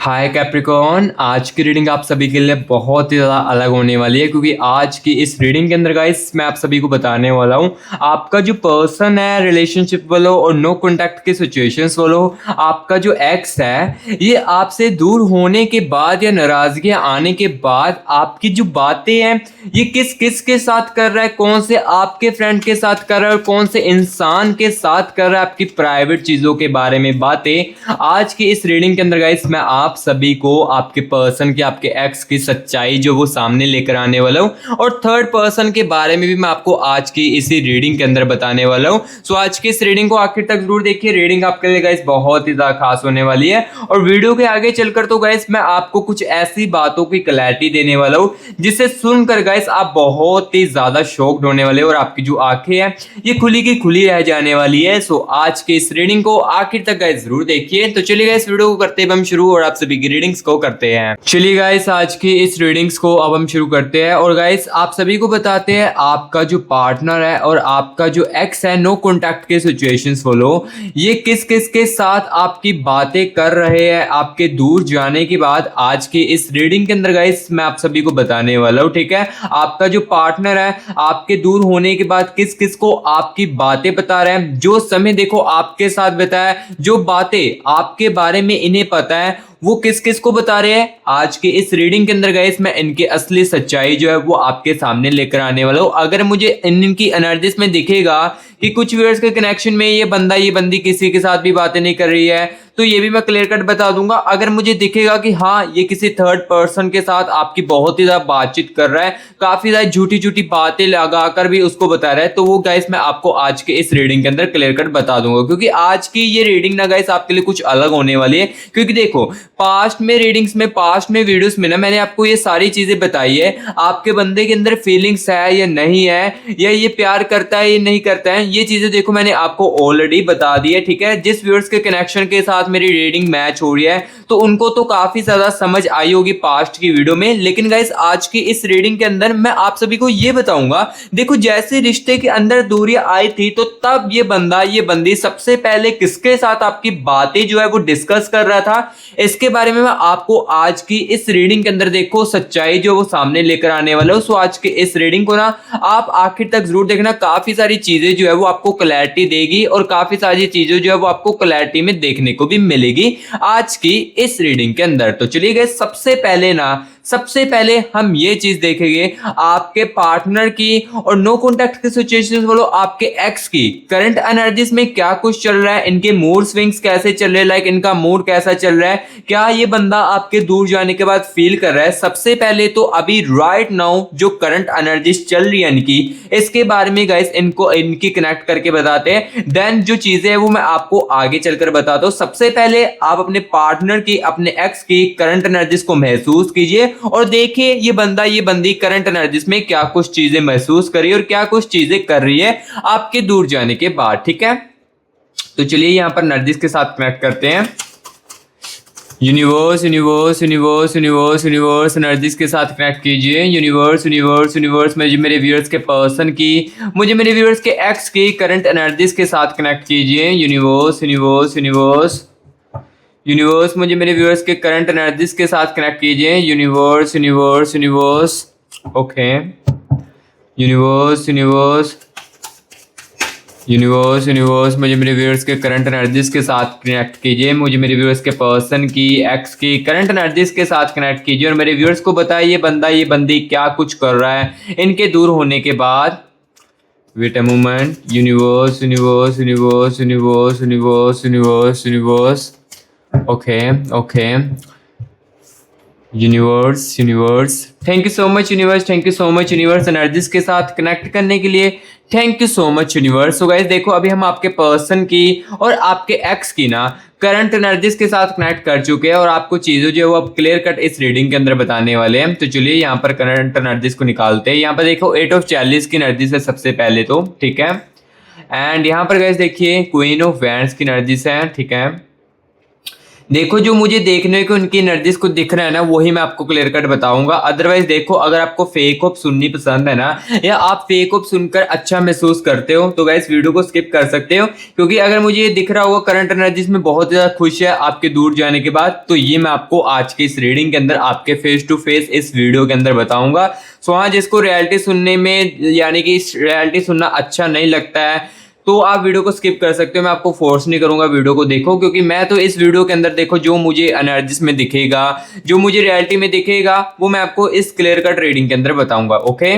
हाय Capricorn, आज की reading आप सभी के लिए बहुत ही ज़्यादा अलग होने वाली है क्योंकि आज की इस रीडिंग के अंदर गाइस मैं आप सभी को बताने वाला हूँ आपका जो पर्सन है रिलेशनशिप वालों और नो कॉन्टैक्ट के सिचुएशंस वालों, आपका जो एक्स है ये आपसे दूर होने के बाद या नाराजगी आने के बाद आपकी जो बातें हैं ये किस किस के साथ कर रहा है, कौन से आपके फ्रेंड के साथ कर रहा है और कौन से इंसान के साथ कर रहा है, आपकी प्राइवेट चीज़ों के बारे में बातें आज की इस रीडिंग के अंदर गाइस मैं आप सभी को आपके पर्सन की, आपके एक्स की सच्चाई जो वो सामने लेकर आने वाला हूं और थर्ड पर्सन के बारे में भी मैं आपको आज की इसी रीडिंग के अंदर बताने वाला हूं। सो आज की इस रीडिंग को आखिर तक जरूर देखिए, रीडिंग आपके लिए गाइस बहुत ही ज्यादा खास होने वाली है और वीडियो के आगे चलकर तो गाइस मैं आपको कुछ ऐसी बातों की क्लैरिटी देने वाला हूं जिसे सुनकर गाइस आप बहुत ही ज्यादा शॉक्ड होने वाले और आपकी जो आंखें हैं ये खुली की खुली रह जाने वाली है। सो आज के इस रीडिंग को आखिर तक गाइस जरूर देखिए। तो चलिए गाइस वीडियो को करते हैं हम शुरू और आप सभी की रीडिंग्स को करते हैं। चलिए गाइस आज की इस रीडिंग्स को अब हम शुरू करते हैं और गाइस आप सभी को बताते हैं आपका जो पार्टनर है और आपका जो एक्स है नो कॉन्टैक्ट के सिचुएशंस फॉलो, ये किस किस के साथ आपकी बातें कर रहे हैं आपके दूर जाने के बाद आज की इस रीडिंग के अंदर गाइस मैं आप सभी को बताने वाला हूं। ठीक है, आपका जो पार्टनर है आपके दूर होने के बाद किस किस को आपकी बातें बता रहे हैं, जो समय देखो आपके साथ बताया, जो बातें आपके बारे में इन्हें पता है वो किस किस को बता रहे हैं आज के इस रीडिंग के अंदर गाइस मैं इनकी असली सच्चाई जो है वो आपके सामने लेकर आने वाला हूं। अगर मुझे इनकी एनर्जीज में दिखेगा कि कुछ व्यूअर्स के कनेक्शन में ये बंदा ये बंदी किसी के साथ भी बातें नहीं कर रही है तो ये भी मैं क्लियर कट बता दूंगा। अगर मुझे दिखेगा कि हाँ ये किसी थर्ड पर्सन के साथ आपकी बहुत ही ज्यादा बातचीत कर रहा है, काफी ज्यादा झूठी झूठी बातें लगाकर भी उसको बता रहा है, तो वो गाइस मैं आपको आज के इस रीडिंग के अंदर क्लियर कट बता दूंगा क्योंकि आज की ये रीडिंग ना गाइस आपके लिए कुछ अलग होने वाली है। क्योंकि देखो पास्ट में रीडिंग्स में, पास्ट में वीडियोस में ना मैंने आपको ये सारी चीजें बताई है, आपके बंदे के अंदर फीलिंग्स है या नहीं है, या ये प्यार करता है या नहीं करता है, ये चीजें देखो मैंने आपको ऑलरेडी बता दी है। ठीक है, जिस व्यूअर्स के कनेक्शन के साथ मेरी रीडिंग मैच हो रही है तो उनको तो काफी ज्यादा समझ आई होगी पास्ट की वीडियो में। लेकिन गाइस आज की इस रीडिंग के अंदर मैं आप सभी को ये बताऊंगा, देखो जैसे रिश्ते के अंदर दूरियां आई थी तो तब ये बंदा ये बंदी सबसे पहले किसके साथ आपकी बातें जो है वो डिस्कस कर रहा था, इसके बारे में मैं आपको आज की इस रीडिंग के अंदर देखो सच्चाई जो वो सामने लेकर आने वाला हूं। सो आज के इस रीडिंग को ना आप आखिर तक जरूर देखना, काफी सारी चीजें जो है वो आपको क्लैरिटी देगी और काफी सारी चीजें जो है वो आपको क्लैरिटी में देखने को भी मिलेगी आज की इस रीडिंग के अंदर। तो चलिए गाइस सबसे पहले हम ये चीज देखेंगे आपके पार्टनर की और नो कॉन्टैक्ट के सिचुएशंस वालों आपके एक्स की करंट एनर्जीज में क्या कुछ चल रहा है, इनके मूड स्विंग्स कैसे चल रहे हैं, लाइक इनका मूड कैसा चल रहा है, क्या ये बंदा आपके दूर जाने के बाद फील कर रहा है। सबसे पहले तो अभी राइट नाउ जो करंट एनर्जीज चल रही है इनकी, इसके बारे में गाइस इनको इनकी कनेक्ट करके बताते हैं, देन जो चीजें है वो मैं आपको आगे चलकर बताता हूं। सबसे पहले आप अपने पार्टनर की, अपने एक्स की करंट एनर्जीज को महसूस कीजिए और देखिए ये बंदा ये बंदी करंट एनर्जीज में क्या कुछ चीजें महसूस कर रही है और क्या कुछ चीजें कर रही है आपके दूर जाने के बाद। ठीक है, तो चलिए यहां पर एनर्जीज के साथ कनेक्ट करते हैं। Universe universe universe universe universe energies के साथ कनेक्ट कीजिए। यूनिवर्स यूनिवर्स यूनिवर्स मुझे मेरे व्यूअर्स के पर्सन की, मुझे मेरे व्यूअर्स के एक्स की करंट एनर्जीज के साथ कनेक्ट कीजिए। यूनिवर्स यूनिवर्स यूनिवर्स यूनिवर्स मुझे मेरे व्यूअर्स के करंट एनर्जीज के साथ कनेक्ट कीजिए। Universe universe universe okay, universe universe universe universe मुझे मेरे व्यूअर्स के करंट एनर्जीज के साथ कनेक्ट कीजिए। मुझे मेरे व्यूअर्स के पर्सन की, एक्स की करंट एनर्जीज के साथ कनेक्ट कीजिए और मेरे व्यूअर्स को बताइए बंदा ये बंदी क्या कुछ कर रहा है इनके दूर होने के बाद। Wait a moment. Universe universe universe universe universe universe universe okay okay, universe universe thank you so much universe, thank you so much universe energies के साथ कनेक्ट करने के लिए, thank you so much universe. So guys देखो अभी हम आपके person की और आपके एक्स की ना करंट एनर्जीज के साथ कनेक्ट कर चुके हैं और आपको चीजें जो है वो अब क्लियर कट इस रीडिंग के अंदर बताने वाले हैं। तो चलिए यहाँ पर करंट एनर्जीज को निकालते हैं। यहाँ पर देखो 8 ऑफ 40 की एनर्जीज है सबसे पहले तो, ठीक है, एंड यहाँ पर गाइस देखिए क्वीन ऑफ वैंड्स की एनर्जीज है। ठीक है, देखो जो मुझे देखने को उनकी एनर्जीज को दिख रहा है ना, वही मैं आपको क्लियर कट बताऊंगा। अदरवाइज देखो, अगर आपको फेक होप सुननी पसंद है ना, या आप फेक होप सुनकर अच्छा महसूस करते हो, तो गाइस वीडियो को स्किप कर सकते हो। क्योंकि अगर मुझे ये दिख रहा होगा करंट एनर्जीज में बहुत ज्यादा खुश है आपके दूर जाने के बाद, तो ये मैं आपको आज के इस रीडिंग के अंदर आपके फेस टू फेस इस वीडियो के अंदर बताऊंगा। सो हाँ, जिसको रियलिटी सुनने में यानी कि रियलिटी सुनना अच्छा नहीं लगता है, तो आप वीडियो को स्किप कर सकते हो। मैं आपको फोर्स नहीं करूंगा, वीडियो को देखो। क्योंकि मैं तो इस वीडियो के अंदर देखो जो मुझे एनर्जीज में दिखेगा, जो मुझे रियलिटी में दिखेगा, वो मैं आपको इस क्लियर कट रीडिंग के अंदर बताऊंगा। ओके,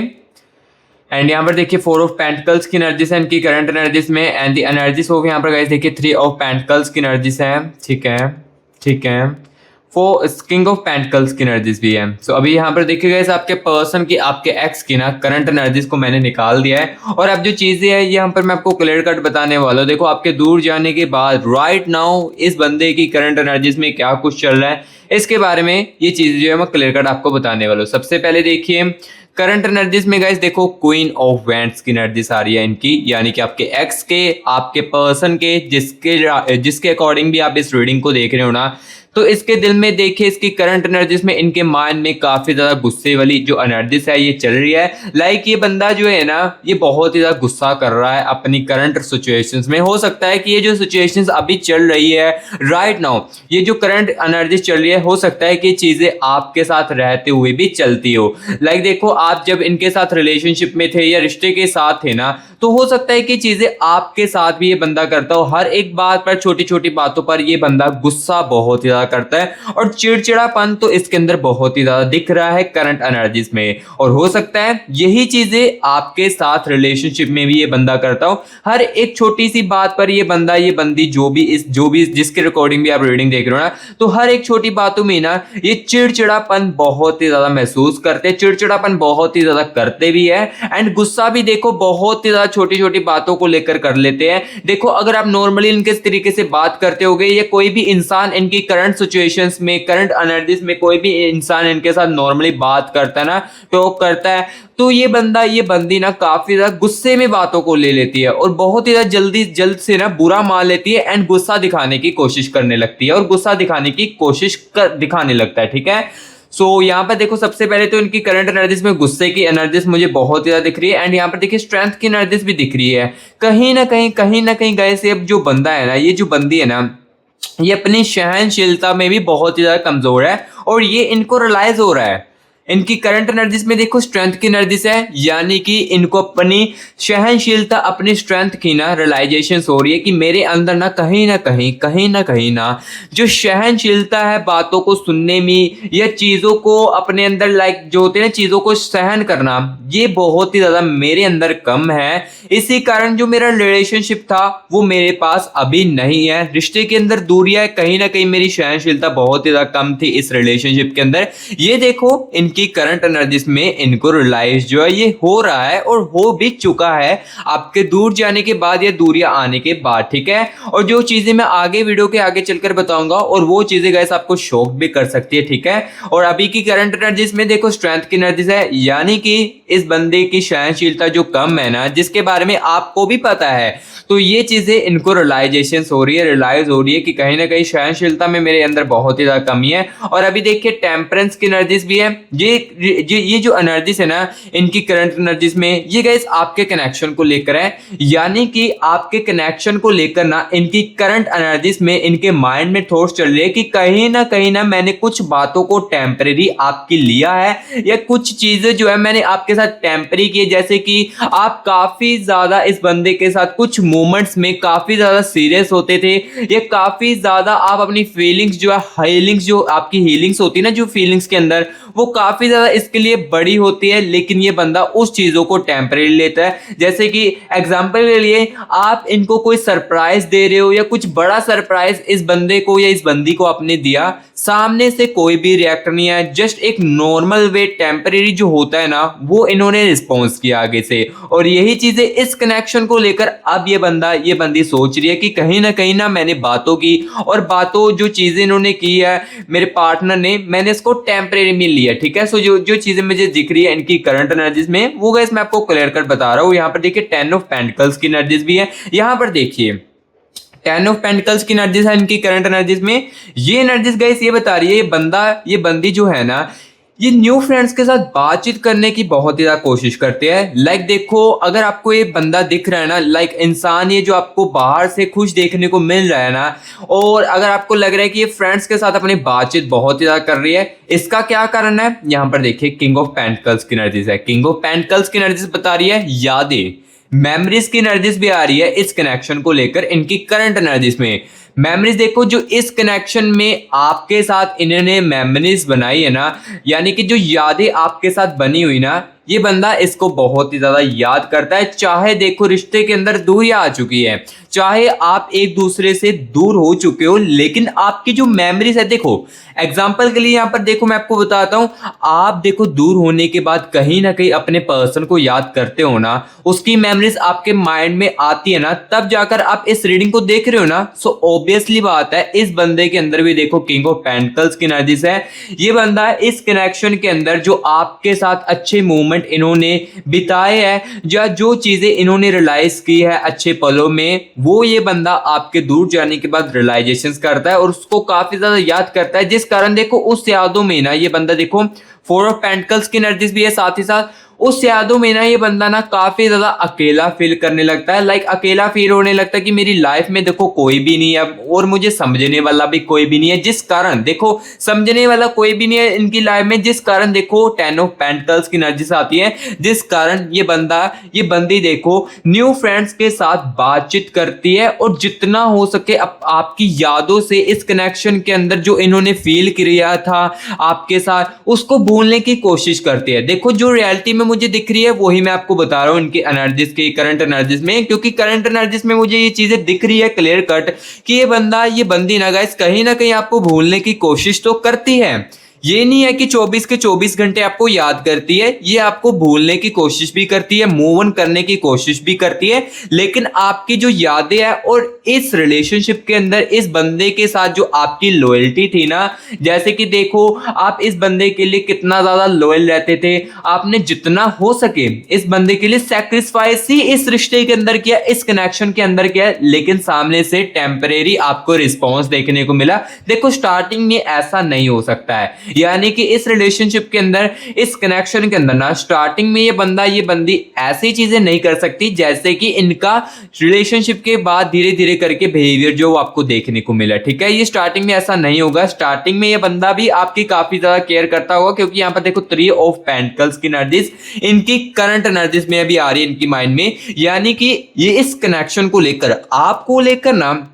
एंड यहाँ पर देखिए 4 ऑफ पेंटिकल्स की एनर्जीज है इनकी करंट एनर्जीज में। एंड द एनर्जीज ऑफ यहाँ पर गाइस देखिए 3 ऑफ पेंटिकल्स की एनर्जीज है। ठीक है, ठीक है। किंग ऑफ पेंटिकल्स की एनर्जीज भी है। सो अभी यहाँ पर देखिए गाइस आपके पर्सन की, आपके एक्स की ना करंट एनर्जीज को मैंने निकाल दिया है। और अब जो चीजें है यहाँ पर मैं आपको क्लियर कट बताने वाला हूँ। देखो आपके दूर जाने के बाद राइट नाउ इस बंदे की करंट एनर्जीज में क्या कुछ चल रहा है, इसके बारे में ये चीजें जो है मैं क्लियर कट आपको बताने वाला हूँ। सबसे पहले देखिए करंट एनर्जीज में गाइस देखो क्वीन ऑफ वैंड्स की एनर्जीज आ रही है इनकी, यानी कि आपके एक्स के, आपके पर्सन के, जिसके अकॉर्डिंग भी आप इस रीडिंग को देख रहे हो ना, तो इसके दिल में देखिए इसकी करंट एनर्जीज में, इनके माइंड में काफी ज्यादा गुस्से वाली जो एनर्जीज है ये चल रही है। लाइक ये बंदा जो है ना, ये बहुत ही ज्यादा गुस्सा कर रहा है अपनी करंट सिचुएशंस में। हो सकता है कि ये जो सिचुएशंस अभी चल रही है राइट नाउ, ये जो करंट एनर्जीज चल रही है, हो सकता है कि चीजें आपके साथ रहते हुए भी चलती हो। लाइक देखो आप जब इनके साथ रिलेशनशिप में थे या रिश्ते के साथ थे ना, तो हो सकता है कि चीजें आपके साथ भी ये बंदा करता हो। हर एक बात पर, छोटी छोटी बातों पर ये बंदा गुस्सा बहुत ही ज्यादा करता है, और चिड़चिड़ापन तो इसके अंदर बहुत ही ज्यादा दिख रहा है करंट एनर्जीज में। और हो सकता है यही चीजें आपके साथ रिलेशनशिप में भी ये बंदा करता हो। हर एक छोटी सी बात पर ये बंदा, ये बंदी, जो भी जिसके रिकॉर्डिंग भी आप रीडिंग देख रहे हो ना, तो हर एक छोटी बातों में ना ये चिड़चिड़ापन बहुत ही ज्यादा महसूस करते हैं, चिड़चिड़ापन बहुत ही ज्यादा करते भी है। एंड गुस्सा भी देखो बहुत ही ज्यादा छोटी छोटी बातों को लेकर कर लेते हैं। देखो अगर आप नॉर्मली इनके इस तरीके से बात करते होगे, या कोई भी इंसान इनकी करंट सिचुएशंस में, करंट एनर्जीज में कोई भी इंसान इनके साथ नॉर्मली बात करता है ना, टॉक करता है, तो ये बंदा, ये बंदी ना काफी ज्यादा गुस्से में बातों को ले लेती है, और बहुत ही ज्यादा जल्द से ना बुरा मान लेती है, एंड गुस्सा दिखाने की कोशिश करने लगती है, और गुस्सा दिखाने की दिखाने लगता है। ठीक है, सो यहाँ पर देखो सबसे पहले तो इनकी करंट एनर्जीज में गुस्से की एनर्जीज मुझे बहुत ज्यादा दिख रही है। एंड यहाँ पर देखिए स्ट्रेंथ की एनर्जीज भी दिख रही है। कहीं ना कहीं गए से अब जो बंदा है ना, ये जो बंदी है ना, ये अपनी सहनशीलता में भी बहुत ही ज्यादा कमजोर है, और ये इनको रियलाइज हो रहा है। इनकी करंट एनर्जीज में देखो स्ट्रेंथ की एनर्जीज है, यानी कि इनको अपनी सहनशीलता, अपनी स्ट्रेंथ की ना रियलाइजेशन हो रही है कि मेरे अंदर ना कहीं ना जो सहनशीलता है बातों को सुनने में, या चीजों को अपने अंदर, लाइक जो होते हैं ना, चीजों को सहन करना, ये बहुत ही ज्यादा मेरे अंदर कम है। इसी कारण जो मेरा रिलेशनशिप था वो मेरे पास अभी नहीं है, रिश्ते के अंदर दूरियां, कहीं ना कहीं मेरी सहनशीलता बहुत ही ज्यादा कम थी इस रिलेशनशिप के अंदर। ये देखो इनकी करंट एनर्जीज में इनको रियलाइज जो है ये हो रहा है, और हो भी चुका है आपके दूर जाने के बाद या दूरियां आने के बाद। ठीक है, और जो चीजें मैं आगे वीडियो के आगे चलकर बताऊंगा, और वो चीजें गाइस आपको शॉक भी कर सकती है। ठीक है, और अभी की करंट एनर्जीज में देखो स्ट्रेंथ की एनर्जीज है, यानी कि इस बंदे की सहनशीलता जो कम है ना, जिसके बारे में आपको भी पता है, तो ये चीजें इनको रियलाइजेशन हो रही है, रियलाइज हो रही है कि कहीं ना कहीं सहनशीलता में मेरे अंदर बहुत ही ज्यादा कमी है। और अभी देखिए टेम्परेंस की एनर्जीज भी है। ये जो एनर्जीज है ना इनकी करंट एनर्जीज में, ये गाइस आपके कनेक्शन को लेकर है, यानी कि आपके कनेक्शन को लेकर ना इनकी करंट एनर्जीज में, इनके माइंड में थॉट्स चल रही है कि कहीं ना मैंने कुछ बातों को टेम्परेरी आपकी लिया है, या कुछ चीजें जो है मैंने आपके साथ टेम्परेरी की, जैसे कि आप काफी ज्यादा इस बंदे के साथ कुछ मोमेंट्स में काफी ज्यादा सीरियस होते थे, या काफी ज्यादा आप अपनी फीलिंग्स जो है, हीलिंग्स, जो आपकी हीलिंग्स होती है ना, जो फीलिंग्स के अंदर, वो काफी ज्यादा इसके लिए बड़ी होती है, लेकिन ये बंदा उस चीजों को टेम्परेरी लेता है। जैसे कि एग्जांपल के लिए आप इनको कोई सरप्राइज दे रहे हो, या कुछ बड़ा सरप्राइज इस बंदे को या इस बंदी को आपने दिया, सामने से कोई भी रिएक्ट नहीं है, जस्ट एक नॉर्मल वे टेम्परेरी जो होता है ना, वो इन्होंने रिस्पॉन्स किया आगे से। और यही चीजें इस कनेक्शन को लेकर अब ये बंदी सोच रही है कि कहीं ना मैंने बातों की, और बातों जो चीजें इन्होंने की है मेरे पार्टनर ने, मैंने इसको टेम्परेरी में लिया। ठीक है, सो जो चीजें मुझे दिख रही है इनकी करंट एनर्जीज में, वो गाइस मैं आपको क्लियर कर बता रहा हूं। यहाँ पर देखिए 10 ऑफ पेंटिकल्स की एनर्जीज भी है। यहाँ पर देखिए टेन ऑफ पेंटिकल्स की एनर्जीज है इनकी करंट एनर्जीज में। ये एनर्जीज गाइस ये बता रही है ये बंदी जो है ना, ये न्यू फ्रेंड्स के साथ बातचीत करने की बहुत ही ज्यादा कोशिश करते हैं। लाइक देखो, अगर आपको ये बंदा दिख रहा है ना, लाइक इंसान ये जो आपको बाहर से खुश देखने को मिल रहा है ना, और अगर आपको लग रहा है कि ये फ्रेंड्स के साथ अपनी बातचीत बहुत ही ज्यादा कर रही है, इसका क्या कारण है? यहाँ पर देखिए किंग ऑफ पेंटिकल्स की एनर्जीज है। किंग ऑफ पेंटिकल्स की एनर्जीज बता रही है यादें, मेमोरीज की एनर्जीज भी आ रही है इस कनेक्शन को लेकर इनकी करंट एनर्जीज में। मेमोरीज देखो, जो इस कनेक्शन में आपके साथ इन्होंने मेमोरीज बनाई है ना, यानी कि जो यादें आपके साथ बनी हुई ना, ये बंदा इसको बहुत ही ज्यादा याद करता है। चाहे देखो रिश्ते के अंदर दूरी आ चुकी है, चाहे आप एक दूसरे से दूर हो चुके हो, लेकिन आपकी जो मेमोरीज है, देखो एग्जाम्पल के लिए यहाँ पर देखो मैं आपको बताता हूँ, आप देखो दूर होने के बाद कहीं ना कहीं अपने पर्सन को याद करते हो ना, उसकी मेमोरीज आपके माइंड में आती है ना, तब जाकर आप इस रीडिंग को देख रहे हो ना। सो ऑब्वियसली बात है, इस बंदे के अंदर भी देखो किंग ऑफ पेंटिकल्स की एनर्जीज है। ये बंदा इस कनेक्शन के अंदर जो आपके साथ अच्छे मोमेंट इन्होंने बिताए हैं, या जो चीजें इन्होंने रियलाइज की है अच्छे पलों में, वो ये बंदा आपके दूर जाने के बाद रियलाइजेशंस करता है और उसको काफी ज्यादा याद करता है। जिस कारण देखो उस यादों में ना ये बंदा देखो फोर ऑफ पेंटिकल्स की एनर्जीज भी है, साथ ही साथ उस यादों में ना ये बंदा ना काफी ज्यादा अकेला फील करने लगता है। लाइक अकेला फील होने लगता है कि मेरी लाइफ में देखो कोई भी नहीं है और मुझे समझने वाला भी कोई भी नहीं है, जिस कारण देखो समझने वाला कोई भी नहीं है इनकी लाइफ में, जिस कारण देखो टेन ऑफ पेंटिकल्स की एनर्जीज आती है, जिस कारण ये बंदी देखो न्यू फ्रेंड्स के साथ बातचीत करती है और जितना हो सके आपकी यादों से इस कनेक्शन के अंदर जो इन्होंने फील किया था आपके साथ, उसको भूलने की कोशिश करती है। देखो जो रियलिटी में मुझे दिख रही है वही मैं आपको बता रहा हूं इनकी एनर्जीज की, करंट एनर्जीज में, क्योंकि करंट एनर्जीज में मुझे ये चीजें दिख रही है क्लियर कट कि ये बंदी ना गाइस कहीं ना कहीं आपको भूलने की कोशिश तो करती है। ये नहीं है कि 24 के 24 घंटे आपको याद करती है, ये आपको भूलने की कोशिश भी करती है, मूव ऑन करने की कोशिश भी करती है, लेकिन आपकी जो यादें हैं और इस रिलेशनशिप के अंदर इस बंदे के साथ जो आपकी लॉयल्टी थी ना, जैसे कि देखो आप इस बंदे के लिए कितना ज्यादा लॉयल रहते थे, आपने जितना हो सके इस बंदे के लिए सैक्रिफाइस ही इस रिश्ते के अंदर किया, इस कनेक्शन के अंदर किया, लेकिन सामने से टेम्परेरी आपको रिस्पॉन्स देखने को मिला। देखो स्टार्टिंग में ऐसा नहीं हो सकता है, यानी कि इस रिलेशनशिप के अंदर इस कनेक्शन के अंदर ना स्टार्टिंग में ये बंदी ऐसी चीजें नहीं कर सकती जैसे कि इनका रिलेशनशिप के बाद धीरे धीरे करके बिहेवियर जो आपको देखने को मिला। ठीक है, ये स्टार्टिंग में ऐसा नहीं होगा। स्टार्टिंग में ये बंदा भी आपकी काफी ज्यादा केयर करता होगा, क्योंकि यहाँ पर देखो थ्री ऑफ पेंटिकल्स की एनर्जीज इनकी करंट एनर्जीज में अभी आ रही है इनकी माइंड में, यानी कि ये इस कनेक्शन को लेकर आपको लेकर ना,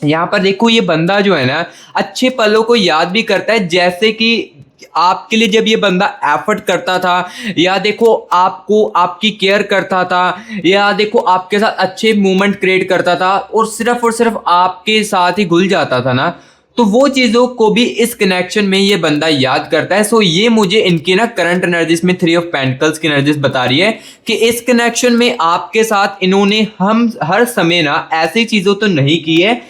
यहाँ पर देखो ये बंदा जो है ना अच्छे पलों को याद भी करता है, जैसे कि आपके लिए जब ये बंदा एफर्ट करता था, या देखो आपको आपकी केयर करता था, या देखो आपके साथ अच्छे मूवमेंट क्रिएट करता था और सिर्फ आपके साथ ही घुल जाता था ना, तो वो चीजों को भी इस कनेक्शन में ये बंदा याद करता है। सो ये मुझे इनकी ना करंट एनर्जीज में थ्री ऑफ पेंटिकल्स की एनर्जीज बता रही है कि इस कनेक्शन में आपके साथ इन्होंने हम हर समय ना ऐसी चीजों तो नहीं की है,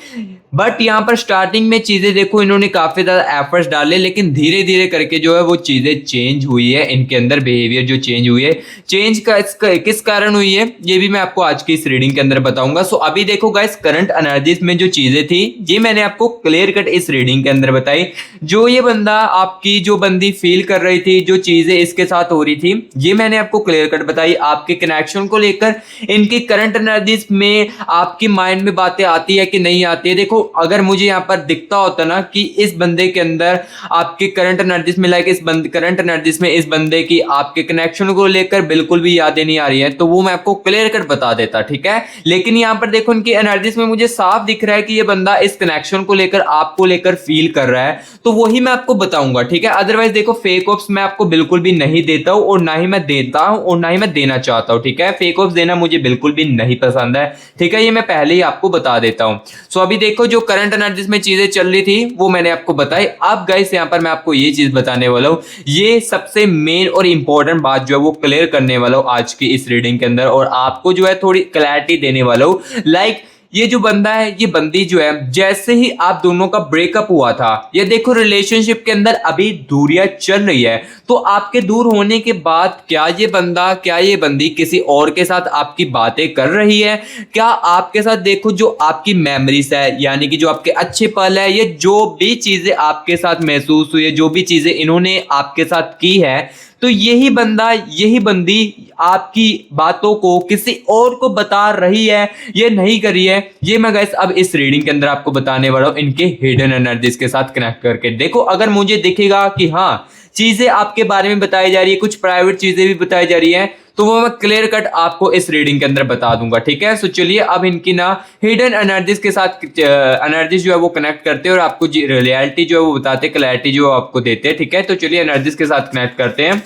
बट यहाँ पर स्टार्टिंग में चीजें देखो इन्होंने काफी ज्यादा एफर्ट्स डाले, लेकिन धीरे धीरे करके जो है वो चीजें चेंज हुई है, इनके अंदर बिहेवियर जो चेंज हुई है, चेंज का किस कारण हुई है ये भी मैं आपको आज की इस रीडिंग के अंदर बताऊंगा। सो अभी देखो गाइस करंट एनर्जीज में जो चीजें थी ये मैंने आपको क्लियर कट इस रीडिंग के अंदर बताई। जो ये बंदा आपकी जो बंदी फील कर रही थी, जो चीजें इसके साथ हो रही थी, ये मैंने आपको क्लियर कट बताई। आपके कनेक्शन को लेकर इनकी करंट एनर्जीज में आपकी माइंड में बातें आती है कि नहीं आती है। देखो अगर मुझे यहाँ पर दिखता होता ना कि इस बंदे के अंदर आपके करंट एनर्जीज में करंट एनर्जीज में इस बंदे की आपके कनेक्शन को लेकर बिल्कुल भी यादें नहीं आ रही है, तो वो मैं आपको क्लियर कट बता देता, ठीक है। लेकिन यहाँ पर देखो इनकी एनर्जीज में मुझे साफ दिख रहा है कि ये बंदा इस कनेक्शन को लेकर आपको लेकर फील कर रहा है, तो वही मैं आपको बताऊंगा, ठीक है। अदरवाइज देखो फेक ऑप्स मैं आपको बिल्कुल भी नहीं देता हूं, और ना ही मैं देता हूं और ना ही मैं देना चाहता हूं, ठीक है। फेक ऑप्स देना मुझे बिल्कुल भी नहीं पसंद है, ठीक है, ये मैं पहले ही आपको बता देता हूं। सो अभी देखो जो करंट एनर्जीज में चीजें चल रही थी वो मैंने आपको बताई। अब गाइस यहाँ पर मैं आपको ये चीज बताने वाला हूँ, ये सबसे मेन और इंपॉर्टेंट बात जो है वो क्लियर करने वाला हूँ आज की इस रीडिंग के अंदर, और आपको जो है थोड़ी क्लैरिटी देने वाला हूँ। लाइक ये जो बंदा है, ये बंदी जो है, जैसे ही आप दोनों का ब्रेकअप हुआ था, ये देखो रिलेशनशिप के अंदर अभी दूरियां चल रही है, तो आपके दूर होने के बाद क्या ये बंदा, क्या ये बंदी किसी और के साथ आपकी बातें कर रही है? क्या आपके साथ देखो जो आपकी मेमोरीज है, यानी कि जो आपके अच्छे पल है, ये जो भी चीजें आपके साथ महसूस हुई है, जो भी चीजें इन्होंने आपके साथ की है, तो यही बंदा, यही बंदी आपकी बातों को किसी और को बता रही है, ये नहीं कर रही है? ये मैं गाइस अब इस रीडिंग के अंदर आपको बताने वाला हूं, इनके हिडन एनर्जीज के साथ कनेक्ट करके। देखो, अगर मुझे दिखेगा कि हाँ चीजें आपके बारे में बताई जा रही है, कुछ प्राइवेट चीजें भी बताई जा रही है, तो वो मैं क्लियर कट आपको इस रीडिंग के अंदर बता दूंगा, ठीक है? सो चलिए अब इनकी ना हिडन एनर्जीज के साथ एनर्जीज जो है वो कनेक्ट करते हैं और आपको रियलिटी जो है वो बताते हैं, क्लैरिटी जो आपको देते हैं, ठीक है? तो चलिए एनर्जीज के साथ कनेक्ट करते हैं।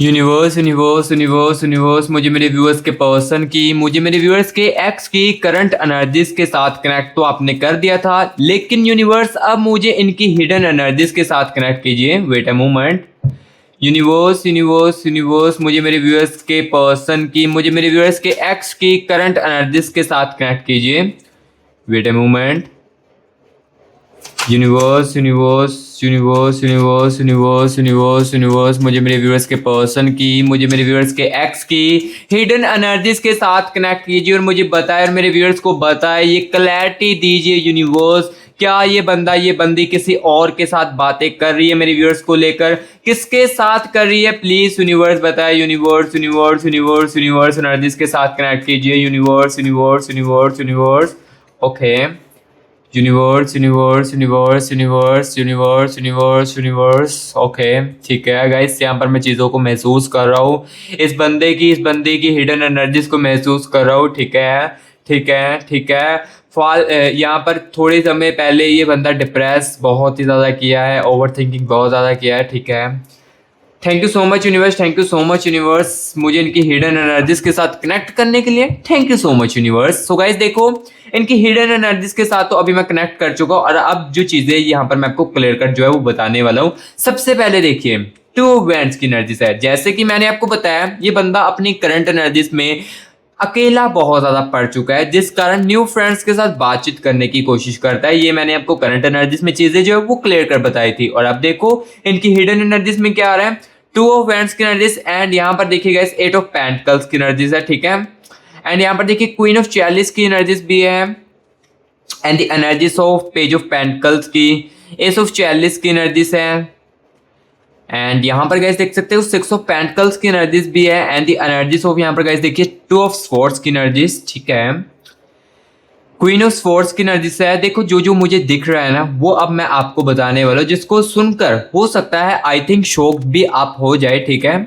यूनिवर्स यूनिवर्स यूनिवर्स यूनिवर्स, मुझे मेरे व्यूअर्स के पर्सन की, मुझे मेरे व्यूअर्स के एक्स की करंट एनर्जीज के साथ कनेक्ट तो आपने कर दिया था, लेकिन यूनिवर्स अब मुझे इनकी हिडन एनर्जीज के साथ कनेक्ट कीजिए। Wait a moment. Universe universe universe, मुझे मेरे व्यूअर्स के पर्सन की, मुझे मेरे व्यूअर्स के एक्स की करंट एनर्जीज के साथ कनेक्ट कीजिए। Wait a moment. Universe universe universe universe universe universe universe, मुझे मेरे व्यूअर्स के पर्सन की, मुझे मेरे व्यूअर्स के एक्स की हिडन एनर्जीज के साथ कनेक्ट कीजिए और मुझे बताए और मेरे व्यूअर्स को बताए, ये क्लैरिटी दीजिए यूनिवर्स। क्या ये बंदा, ये बंदी किसी और के साथ बातें कर रही है मेरे व्यूअर्स को लेकर? किसके साथ कर रही है? प्लीज यूनिवर्स बताए। Universe universe universe universe energies के साथ कनेक्ट कीजिए। Universe universe universe universe. Okay. Universe universe universe universe universe universe universe. Okay, ठीक है गाइस, यहाँ पर मैं चीज़ों को महसूस कर रहा हूँ, इस बंदे की हिडन एनर्जीज को महसूस कर रहा हूँ, ठीक है? ठीक है, ठीक है। यहाँ पर थोड़े समय पहले ये बंदा डिप्रेस बहुत ही ज़्यादा किया है, ओवर थिंकिंग बहुत ज़्यादा किया है, ठीक है? Thank you so much universe, thank you so much universe, मुझे इनकी हिडन एनर्जीज के साथ कनेक्ट करने के लिए thank you so much universe. So guys देखो, इनकी हिडन एनर्जीज के साथ तो अभी मैं कनेक्ट कर चुका हूँ और अब जो चीजें यहाँ पर मैं आपको क्लियर कट जो है वो बताने वाला हूँ। सबसे पहले देखिए, टू वैंड्स की एनर्जीज है। जैसे कि मैंने आपको बताया, ये बंदा अपनी करंट एनर्जीज में अकेला बहुत ज्यादा पड़ चुका है, जिस कारण न्यू फ्रेंड्स के साथ बातचीत करने की कोशिश करता है। ये मैंने आपको करंट एनर्जीज में चीजें जो है वो क्लियर कर बताई थी। और अब देखो इनकी हिडन एनर्जीज में क्या आ रहा है, टू ऑफ वैंड्स की एनर्जीज एंड यहाँ पर देखिए गाइस एट ऑफ पेंटिकल्स की एनर्जीज है, ठीक है? एंड यहाँ पर देखिए क्वीन ऑफ चैलिस की एनर्जीज भी है and the energies of page of pentacles की, एस ऑफ चैलिस की एनर्जीज है एंड यहाँ पर गाइस देख सकते हो सिक्स ऑफ पेंटिकल्स की एनर्जीज भी है एंड द एनर्जीज ऑफ यहाँ पर गाइस देखिए टू ऑफ स्वॉर्ड्स की एनर्जीज, ठीक है? क्वीन ऑफ स्वॉर्ड्स की एनर्जी से है। देखो जो जो मुझे दिख रहा है ना, वो अब मैं आपको बताने वाला हूँ, जिसको सुनकर हो सकता है आई थिंक शॉक भी आप हो जाए, ठीक है?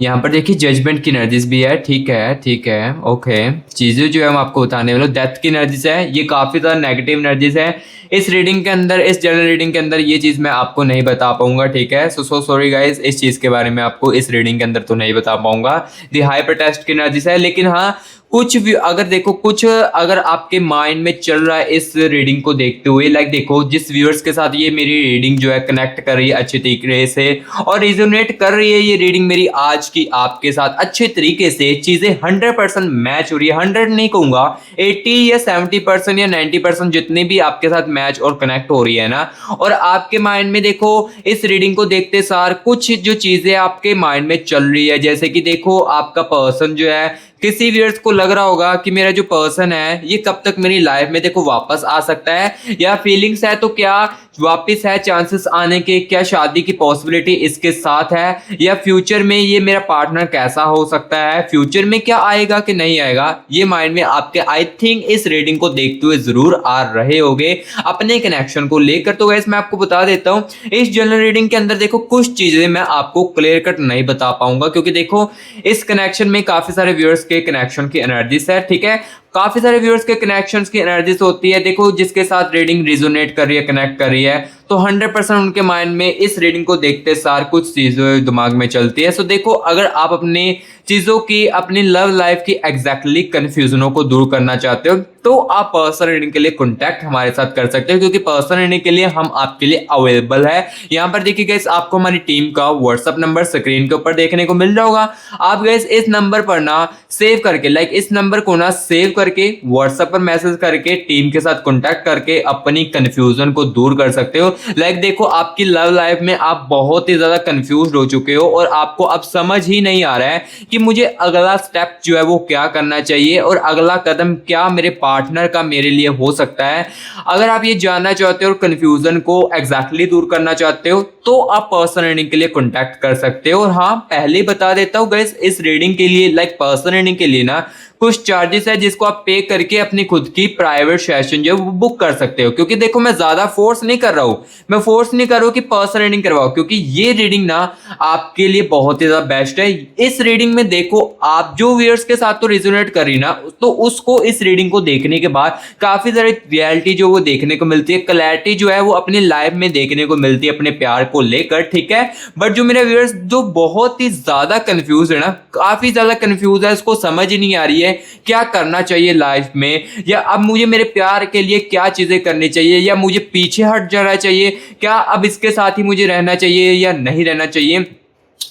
यहाँ पर देखिए जजमेंट की एनर्जीज भी है, ठीक है? ठीक है, ओके। चीजें जो है मैं आपको बताने वाला हूँ, डेथ की एनर्जीज है, ये काफी ज्यादा नेगेटिव एनर्जीज है इस रीडिंग के अंदर, इस जनरल रीडिंग के अंदर ये चीज मैं आपको नहीं बता पाऊंगा, ठीक है? सो सॉरी गाइस, इस चीज के बारे में आपको इस रीडिंग के अंदर तो नहीं बता पाऊंगा। दी हाइपर टेस्ट की एनर्जीज है, लेकिन हाँ कुछ भी अगर देखो, कुछ अगर आपके माइंड में चल रहा है इस रीडिंग को देखते हुए, लाइक देखो जिस व्यूअर्स के साथ ये मेरी रीडिंग जो है कनेक्ट कर रही है अच्छे तरीके से और रिजोनेट कर रही है, ये रीडिंग मेरी आज की आपके साथ अच्छे तरीके से, चीजें 100% मैच हो रही है। 100 नहीं कहूंगा, 80 या 70% या 90% जितनी भी आपके साथ मैच और कनेक्ट हो रही है ना, और आपके माइंड में देखो इस रीडिंग को देखते सार कुछ जो चीजें आपके माइंड में चल रही है, जैसे कि देखो आपका पर्सन जो है, किसी व्यूअर्स को लग रहा होगा कि मेरा जो पर्सन है ये कब तक मेरी लाइफ में देखो वापस आ सकता है, या फीलिंग्स है तो क्या वापस है चांसेस आने के, क्या शादी की पॉसिबिलिटी इसके साथ है, या फ्यूचर में ये मेरा पार्टनर कैसा हो सकता है, फ्यूचर में क्या आएगा कि नहीं आएगा, ये माइंड में आपके आई थिंक इस रीडिंग को देखते हुए जरूर आ रहे होंगे अपने कनेक्शन को लेकर। तो गैस मैं आपको बता देता हूँ, इस जनरल रीडिंग के अंदर देखो कुछ चीजें मैं आपको क्लियर कट नहीं बता पाऊंगा, क्योंकि देखो इस कनेक्शन में काफी सारे व्यूअर्स के कनेक्शन की एनर्जीज है, ठीक है? काफी सारे व्यूअर्स के कनेक्शंस की एनर्जीज होती है। देखो जिसके साथ रीडिंग रिजोनेट कर रही है, कनेक्ट कर रही है, तो 100% उनके माइंड में इस रीडिंग को देखते सार कुछ चीजें दिमाग में चलती है। सो देखो अगर आप अपनी चीजों की, अपनी लव लाइफ की एग्जैक्टली कंफ्यूजनों को दूर करना चाहते हो तो आप पर्सनल रीडिंग के लिए कॉन्टैक्ट हमारे साथ कर सकते हो, क्योंकि पर्सनल रीडिंग के लिए हम आपके लिए अवेलेबल है। यहाँ पर देखिए गाइस आपको हमारी टीम का व्हाट्सएप नंबर स्क्रीन के ऊपर देखने को मिल रहा होगा। आप गाइस इस नंबर पर ना सेव करके, लाइक इस नंबर को ना सेव करके व्हाट्सएप पर मैसेज करके टीम के साथ कॉन्टैक्ट करके अपनी कंफ्यूजन को दूर कर सकते हो। लाइक देखो आपकी लव लाइफ में आप बहुत ही ज्यादा कंफ्यूज हो चुके हो और आपको अब समझ ही नहीं आ रहा है कि मुझे अगला स्टेप जो है वो क्या करना चाहिए और अगला कदम क्या मेरे पार्टनर का मेरे लिए हो सकता है। अगर आप ये जानना चाहते हो और कंफ्यूजन को एग्जैक्टली दूर करना चाहते हो तो आप पर्सनल रीडिंग के लिए कॉन्टैक्ट कर सकते हो। और हाँ, पहले ही बता देता हूँ गाइस, इस रीडिंग के लिए, लाइक पर्सनल रीडिंग के लिए ना कुछ चार्जेस है जिसको आप पे करके अपनी खुद की प्राइवेट सेशन जो है वो बुक कर सकते हो। क्योंकि देखो मैं ज्यादा फोर्स नहीं कर रहा हूँ, मैं फोर्स नहीं कर रहा हूँ कि पर्सनल रीडिंग करवाओ, क्योंकि ये रीडिंग ना आपके लिए बहुत ही ज्यादा बेस्ट है। इस रीडिंग में देखो आप जो व्यूअर्स के साथ तो रिजोनेट कर रही ना, तो उसको इस रीडिंग को देखने के बाद काफी सारी रियलिटी जो वो देखने को मिलती है, क्लैरिटी जो है वो अपनी लाइफ में देखने को मिलती है अपने प्यार को लेकर, ठीक है। बट जो मेरे व्यूअर्स जो बहुत ही ज्यादा कंफ्यूज है ना, काफी ज्यादा कंफ्यूज है, उसको समझ ही नहीं आ रही है क्या करना चाहिए लाइफ में, या अब मुझे मेरे प्यार के लिए क्या चीजें करनी चाहिए, या मुझे पीछे हट जाना चाहिए, क्या अब इसके साथ ही मुझे रहना चाहिए या नहीं रहना चाहिए,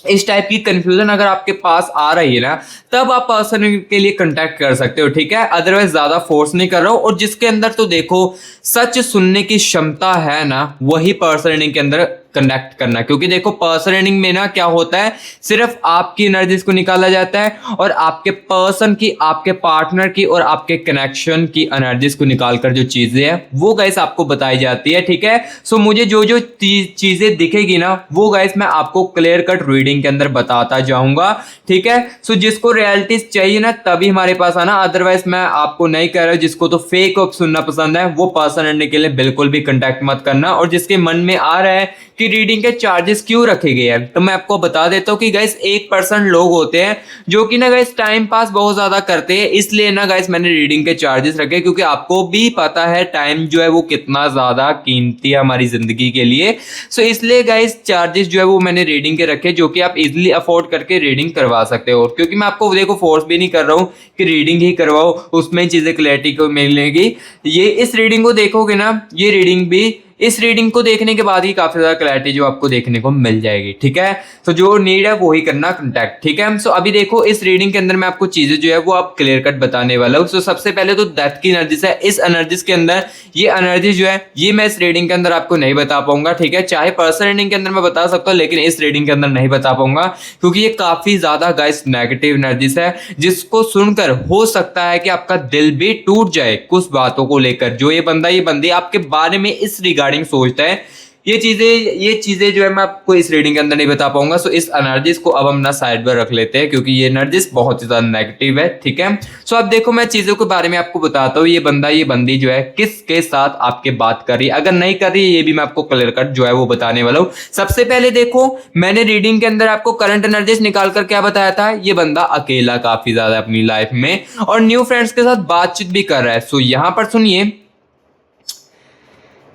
इस टाइप की कंफ्यूजन अगर आपके पास आ रही है ना, तब आप पर्सन के लिए कांटेक्ट कर सकते हो, ठीक है। अदरवाइज ज्यादा फोर्स नहीं कर रहा हूं। और जिसके अंदर तो देखो सच सुनने की क्षमता है ना, वही पर्सन के अंदर कनेक्ट करना। क्योंकि देखो पर्सन रीडिंग में ना क्या होता है, सिर्फ आपकी एनर्जीज को निकाला जाता है और आपके पर्सन की, आपके पार्टनर की और आपके कनेक्शन की एनर्जीज को निकालकर जो चीजें हैं वो गाइस आपको बताई जाती है, ठीक है। सो मुझे जो जो चीजें दिखेगी ना वो गाइस मैं आपको क्लियर कट रीडिंग के अंदर बताता जाऊंगा, ठीक है। सो जिसको रियलिटीज चाहिए ना तभी हमारे पास आना, अदरवाइज मैं आपको नहीं कह रहा हूं, जिसको तो फेक सुनना पसंद है वो पर्सन रीडिंग के लिए बिल्कुल भी कांटेक्ट मत करना। और जिसके मन में आ रहा है कि रीडिंग के चार्जेस क्यों रखे गए हैं, तो मैं आपको बता देता हूँ कि गाइस 1% लोग होते हैं जो कि ना गाइस टाइम पास बहुत ज्यादा करते हैं, इसलिए ना गाइस मैंने रीडिंग के चार्जेस रखे, क्योंकि आपको भी पता है टाइम जो है वो कितना ज्यादा कीमती है हमारी जिंदगी के लिए। सो इसलिए गाइस चार्जेस जो है वो मैंने रीडिंग के रखे, जो कि आप इजिली अफोर्ड करके रीडिंग करवा सकते हो। क्योंकि मैं आपको देखो फोर्स भी नहीं कर रहा हूँ कि रीडिंग ही करवाओ, उसमें चीजें क्लैरिटी को मिलेगी। ये इस रीडिंग को देखोगे ना, ये रीडिंग भी इस रीडिंग को देखने के बाद ही काफी ज्यादा क्लैरिटी जो आपको देखने को मिल जाएगी, ठीक है। तो जो नीड है वो ही करना कांटेक्ट, ठीक है। सो अभी देखो इस रीडिंग के अंदर मैं आपको चीजें जो है वो आप क्लियर कट बताने वाला हूँ। सो सबसे पहले तो डेथ की एनर्जीज है, इस एनर्जीज के अंदर ये एनर्जी जो है ये मैं इस रीडिंग के अंदर आपको नहीं बता पाऊंगा, ठीक है। चाहे पर्सनल रीडिंग के अंदर मैं बता सकता हूँ, लेकिन इस रीडिंग के अंदर नहीं बता पाऊंगा, क्योंकि ये काफी ज्यादा गाइस नेगेटिव एनर्जीज है, जिसको सुनकर हो सकता है कि आपका दिल भी टूट जाए कुछ बातों को लेकर, जो ये बंदा ये बंदी आपके बारे में इस रिगार्डिंग सोचता है। ये चीजें जो है मैं आपको इस रीडिंग के अंदर नहीं बता पाऊंगा। सो इस एनर्जीज को अब हम ना साइड पर रख लेते हैं, क्योंकि ये एनर्जीज बहुत ही ज्यादा नेगेटिव है, ठीक है। सो अब देखो मैं चीजों के बारे में आपको बताता हूँ, ये बंदा ये बंदी जो है किसके साथ आपके बात कर रही है, अगर नहीं कर रही है ये भी मैं आपको क्लियर कट जो है वो बताने वाला हूँ। सबसे पहले देखो मैंने रीडिंग के अंदर आपको करंट एनर्जीज निकाल कर क्या बताया था, ये बंदा अकेला काफी ज्यादा अपनी लाइफ में और न्यू फ्रेंड्स के साथ बातचीत भी कर रहा है। सो यहां पर सुनिए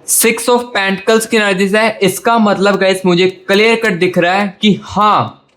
6 ऑफ पेंटिकल्स की एनर्जीज है, इसका मतलब गाइस मुझे क्लियर कट दिख रहा है कि हाँ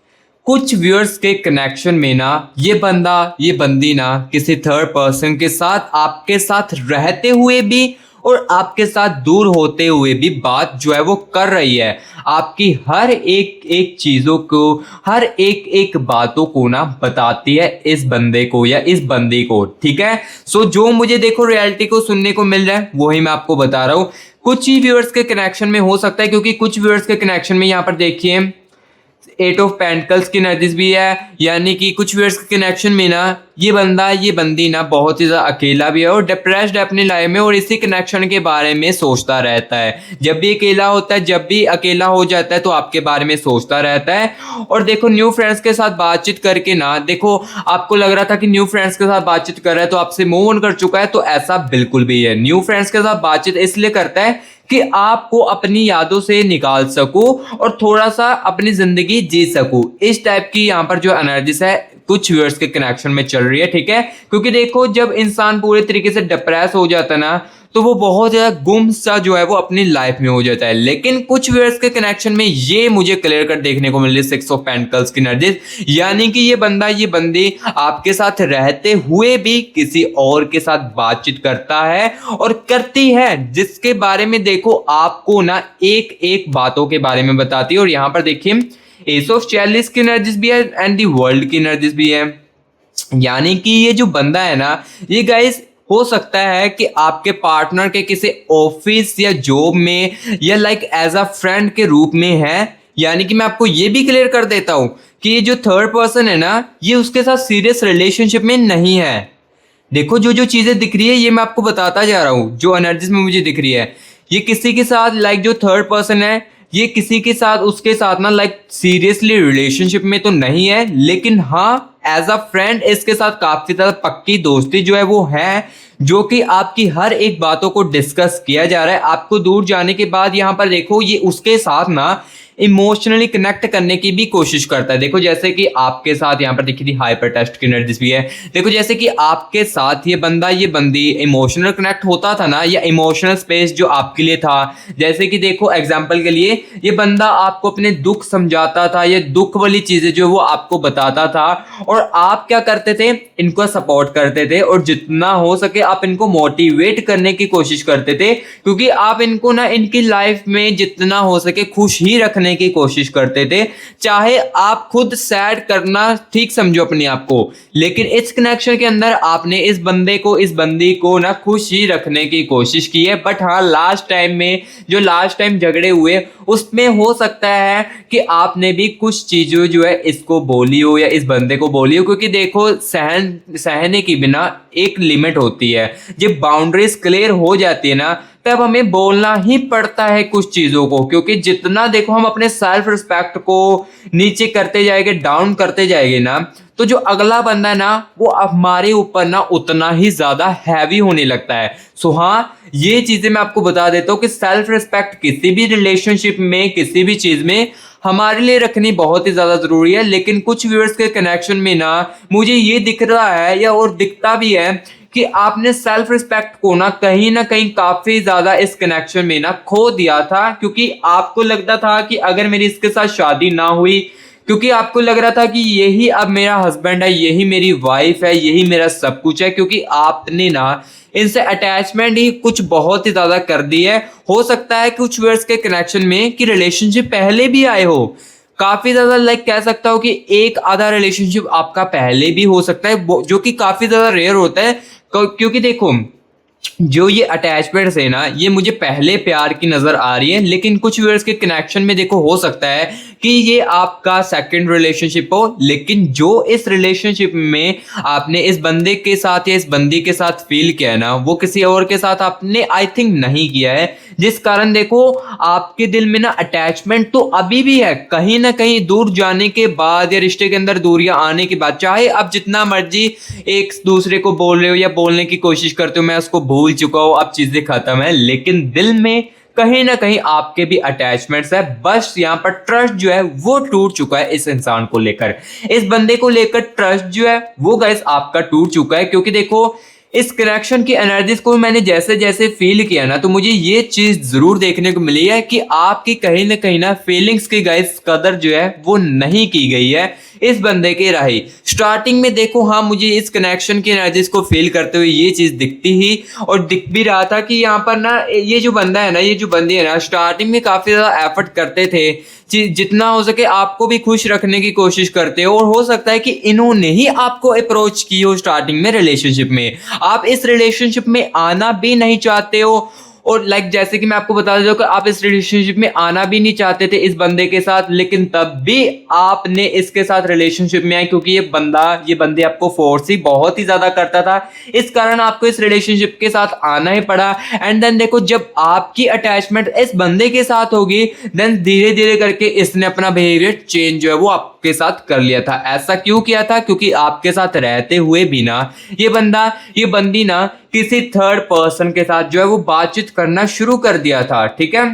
कुछ व्यूअर्स के कनेक्शन में ना ये बंदा ये बंदी ना किसी थर्ड पर्सन के साथ आपके साथ रहते हुए भी और आपके साथ दूर होते हुए भी बात जो है वो कर रही है, आपकी हर एक एक चीजों को, हर एक एक बातों को ना बताती है इस बंदे को या इस बंदी को, ठीक है। सो जो मुझे देखो रियलिटी को सुनने को मिल रहा है वही मैं आपको बता रहा हूँ। कुछ ही व्यूअर्स के कनेक्शन में हो सकता है, क्योंकि कुछ व्यूअर्स के कनेक्शन में यहाँ पर देखिए 8 ऑफ पेंटिकल्स की एनर्जीज भी है, यानी कि कुछ व्यूअर्स के कनेक्शन में ना ये बंदा ये बंदी ना बहुत ही ज्यादा अकेला भी है और डिप्रेस्ड है अपनी लाइफ में, और इसी कनेक्शन के बारे में सोचता रहता है। जब भी अकेला होता है, जब भी अकेला हो जाता है तो आपके बारे में सोचता रहता है। और देखो न्यू फ्रेंड्स के साथ बातचीत करके ना, देखो आपको लग रहा था कि न्यू फ्रेंड्स के साथ बातचीत कर रहा है तो आपसे मूव ऑन कर चुका है, तो ऐसा बिल्कुल भी है। न्यू फ्रेंड्स के साथ बातचीत इसलिए करता है कि आपको अपनी यादों से निकाल सकूं और थोड़ा सा अपनी जिंदगी जी सकूं, इस टाइप की यहाँ पर जो एनर्जीज है कुछ व्यूअर्स के कनेक्शन में चल रही है, ठीक है। क्योंकि देखो जब इंसान पूरे तरीके से डिप्रेस हो जाता है ना, तो वो बहुत ज्यादा गुम सा जो है वो अपनी लाइफ में हो जाता है। लेकिन कुछ व्यूअर्स के कनेक्शन में ये मुझे क्लियर कट देखने को मिल रही है 6 ऑफ पेंटिकल्स की एनर्जी, यानी कि ये बंदा ये बंदी आपके साथ रहते हुए भी किसी और के साथ बातचीत करता है और करती है, जिसके बारे में देखो आपको ना एक एक बातों के बारे में बताती है। और यहाँ पर देखिए एस ऑफ चैलिस की एनर्जीज भी है एंड दी वर्ल्ड की एनर्जीज भी है, यानी कि ये जो बंदा है ना, ये गाइस हो सकता है कि आपके पार्टनर के किसी ऑफिस या जॉब में या लाइक एज अ फ्रेंड के रूप में है। यानी कि मैं आपको ये भी क्लियर कर देता हूं कि ये जो थर्ड पर्सन है ना, ये उसके साथ सीरियस रिलेशनशिप में नहीं है। देखो जो जो चीजें दिख रही है ये मैं आपको बताता जा रहा हूँ, जो एनर्जीज में मुझे दिख रही है, ये किसी के साथ लाइक जो थर्ड पर्सन है ये किसी के साथ उसके साथ ना लाइक सीरियसली रिलेशनशिप में तो नहीं है, लेकिन हाँ एज अ फ्रेंड इसके साथ काफी ज्यादा पक्की दोस्ती जो है वो है, जो कि आपकी हर एक बातों को डिस्कस किया जा रहा है। आपको दूर जाने के बाद यहाँ पर देखो ये उसके साथ ना इमोशनली कनेक्ट करने की भी कोशिश करता है। देखो जैसे कि आपके साथ यहाँ पर देखी थी हाइपर टेस्ट की एनर्जीज भी है। देखो जैसे कि आपके साथ ये बंदा ये बंदी इमोशनल कनेक्ट होता था ना, या इमोशनल स्पेस जो आपके लिए था। जैसे कि देखो एग्जांपल के लिए ये बंदा आपको अपने दुख समझाता था, ये दुख वाली चीजें जो वो आपको बताता था, और आप क्या करते थे, इनको सपोर्ट करते थे और जितना हो सके आप इनको मोटिवेट करने की कोशिश करते थे, क्योंकि आप इनको ना इनकी लाइफ में जितना हो सके खुश ही रखने की कोशिश करते थे। चाहे आप खुद सैड करना ठीक समझो अपने आप को, लेकिन इस कनेक्शन के अंदर आपने इस बंदे को इस बंदी को ना खुश ही रखने की कोशिश की है। बट हाँ लास्ट टाइम में जो लास्ट टाइम झगड़े हुए उसमें हो सकता है कि आपने भी कुछ चीजों जो है इसको बोली हो या इस बंदे को बोली हो, क्योंकि देखो सहने की बिना एक लिमिट होती है। जब बाउंड्रीज क्लियर हो जाती है ना, तब हमें बोलना ही पड़ता है कुछ चीजों को, क्योंकि जितना देखो हम अपने सेल्फ रिस्पेक्ट को नीचे करते जाएंगे, डाउन करते जाएंगे ना, तो जो अगला बंदा है ना वो हमारे ऊपर ना उतना ही ज्यादा हैवी होने लगता है। सो हाँ ये चीजें मैं आपको बता देता हूँ कि सेल्फ रिस्पेक्ट किसी भी रिलेशनशिप में किसी भी चीज में हमारे लिए रखनी बहुत ही ज्यादा जरूरी है। लेकिन कुछ व्यूअर्स के कनेक्शन में ना मुझे ये दिख रहा है या और दिखता भी है कि आपने सेल्फ रिस्पेक्ट को ना कहीं काफी ज्यादा इस कनेक्शन में ना खो दिया था, क्योंकि आपको लगता था कि अगर मेरी इसके साथ शादी ना हुई, क्योंकि आपको लग रहा था कि यही अब मेरा हस्बैंड है, यही मेरी वाइफ है, यही मेरा सब कुछ है, क्योंकि आपने ना इनसे अटैचमेंट ही कुछ बहुत ही ज्यादा कर दी है। हो सकता है कुछ व्यूअर्स के कनेक्शन में कि रिलेशनशिप पहले भी आए हो, काफी ज्यादा लाइक कह सकता हूँ कि एक आधा रिलेशनशिप आपका पहले भी हो सकता है, जो कि काफी ज्यादा रेयर होता है। क्योंकि देखो जो ये अटैचमेंट्स है ना ये मुझे पहले प्यार की नजर आ रही है, लेकिन कुछ व्यूअर्स के कनेक्शन में देखो हो सकता है कि ये आपका सेकंड रिलेशनशिप हो, लेकिन जो इस रिलेशनशिप में आपने इस बंदे के साथ या इस बंदी के साथ फील किया है ना, वो किसी और के साथ आपने आई थिंक नहीं किया है, जिस कारण देखो आपके दिल में ना अटैचमेंट तो अभी भी है। कहीं ना कहीं दूर जाने के बाद या रिश्ते के अंदर दूरियां आने के बाद, चाहे आप जितना मर्जी एक दूसरे को बोल रहे हो या बोलने की कोशिश करते हो मैं उसको भूल चुका हूं, अब चीजें खत्म है, लेकिन दिल में कहीं ना कहीं आपके भी अटैचमेंट्स है। बस यहाँ पर ट्रस्ट जो है वो टूट चुका है इस इंसान को लेकर, इस बंदे को लेकर ट्रस्ट जो है वो गाइस आपका टूट चुका है। क्योंकि देखो इस कनेक्शन की एनर्जीज को मैंने जैसे जैसे फील किया ना, तो मुझे ये चीज जरूर देखने को मिली है कि आपकी कहीं ना फीलिंग्स की गाइस कदर जो है वो नहीं की गई है इस बंदे के राही। स्टार्टिंग में देखो हाँ मुझे इस कनेक्शन की एनर्जीज को फील करते हुए ये चीज दिखती ही और दिख भी रहा था कि यहाँ पर ना ये जो बंदा है ना ये जो बंदी है ना स्टार्टिंग में काफी ज्यादा एफर्ट करते थे, जितना हो सके आपको भी खुश रखने की कोशिश करते हो, और हो सकता है कि इन्होंने ही आपको अप्रोच की हो स्टार्टिंग में रिलेशनशिप में, आप इस रिलेशनशिप में आना भी नहीं चाहते हो। और लाइक जैसे कि मैं आपको बता दूं कि आप इस रिलेशनशिप में आना भी नहीं चाहते थे इस बंदे के साथ, लेकिन तब भी आपने इसके साथ रिलेशनशिप में आए, क्योंकि ये बंदे आपको फोर्स ही बहुत ही ज्यादा करता था, इस कारण आपको इस रिलेशनशिप के साथ आना ही पड़ा। एंड देन देखो जब आपकी अटैचमेंट इस बंदे के साथ होगी, देन धीरे धीरे करके इसने अपना बिहेवियर चेंज जो है वो आपके साथ कर लिया था। ऐसा क्यों किया था? क्योंकि आपके साथ रहते हुए भी ना ये बंदी ना किसी थर्ड पर्सन के साथ जो है वो बातचीत करना शुरू कर दिया था, ठीक है।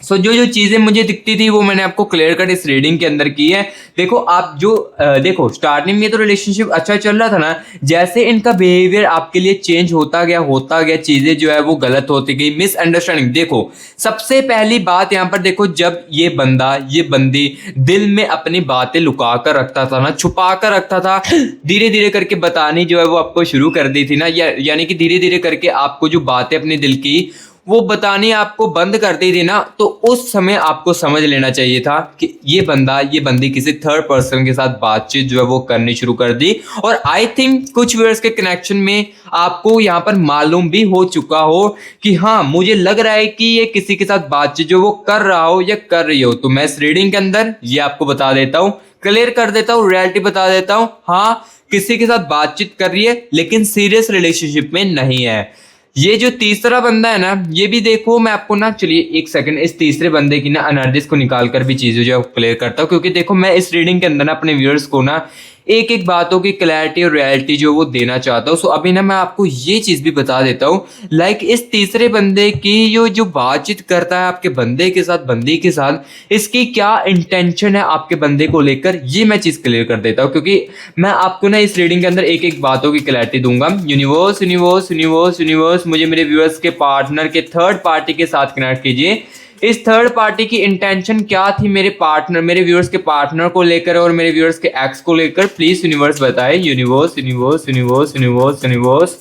जो जो चीजें मुझे दिखती थी वो मैंने आपको क्लियर कट इस रीडिंग के अंदर की है। देखो आप जो देखो स्टार्टिंग में तो रिलेशनशिप अच्छा चल रहा था ना, जैसे इनका बिहेवियर आपके लिए चेंज होता गया, चीजें जो है वो गलत होती गई, मिसअंडरस्टैंडिंग। देखो सबसे पहली बात यहाँ पर देखो, जब ये बंदा ये बंदी दिल में अपनी बातें लुका कर रखता था ना, छुपा कर रखता था, धीरे धीरे करके बतानी जो है वो आपको शुरू कर दी थी ना, यानी कि धीरे धीरे करके आपको जो बातें अपने दिल की वो बतानी आपको बंद कर दी थी ना, तो उस समय आपको समझ लेना चाहिए था कि ये बंदा ये बंदी किसी थर्ड पर्सन के साथ बातचीत जो है वो करनी शुरू कर दी। और आई थिंक कुछ व्यूअर्स के कनेक्शन में आपको यहाँ पर मालूम भी हो चुका हो कि हाँ मुझे लग रहा है कि ये किसी के साथ बातचीत जो वो कर रहा हो या कर रही हो। तो मैं इस रीडिंग के अंदर ये आपको बता देता हूँ, क्लियर कर देता हूँ, रियलिटी बता देता हूँ। हाँ किसी के साथ बातचीत कर रही है लेकिन सीरियस रिलेशनशिप में नहीं है। ये जो तीसरा बंदा है ना, ये भी देखो मैं आपको ना, चलिए एक सेकंड, इस तीसरे बंदे की ना एनर्जीज को निकाल कर भी चीजें जो है क्लियर करता हूँ, क्योंकि देखो मैं इस रीडिंग के अंदर ना अपने व्यूअर्स को ना एक एक बातों की क्लैरिटी और रियलिटी जो वो देना चाहता हूँ। सो अभी ना मैं आपको ये चीज भी बता देता हूँ, लाइक इस तीसरे बंदे की जो बातचीत करता है आपके बंदे के साथ, बंदी के साथ, इसकी क्या इंटेंशन है आपके बंदे को लेकर, ये मैं चीज क्लियर कर देता हूँ, क्योंकि मैं आपको ना इस रीडिंग के अंदर एक एक बातों की क्लैरिटी दूंगा। यूनिवर्स यूनिवर्स यूनिवर्स यूनिवर्स मुझे मेरे व्यूअर्स के पार्टनर के थर्ड पार्टी के साथ कनेक्ट कीजिए। इस थर्ड पार्टी की इंटेंशन क्या थी मेरे पार्टनर, मेरे व्यूअर्स के पार्टनर को लेकर और मेरे व्यूअर्स के एक्स को लेकर, प्लीज यूनिवर्स बताए। Universe universe universe universe universe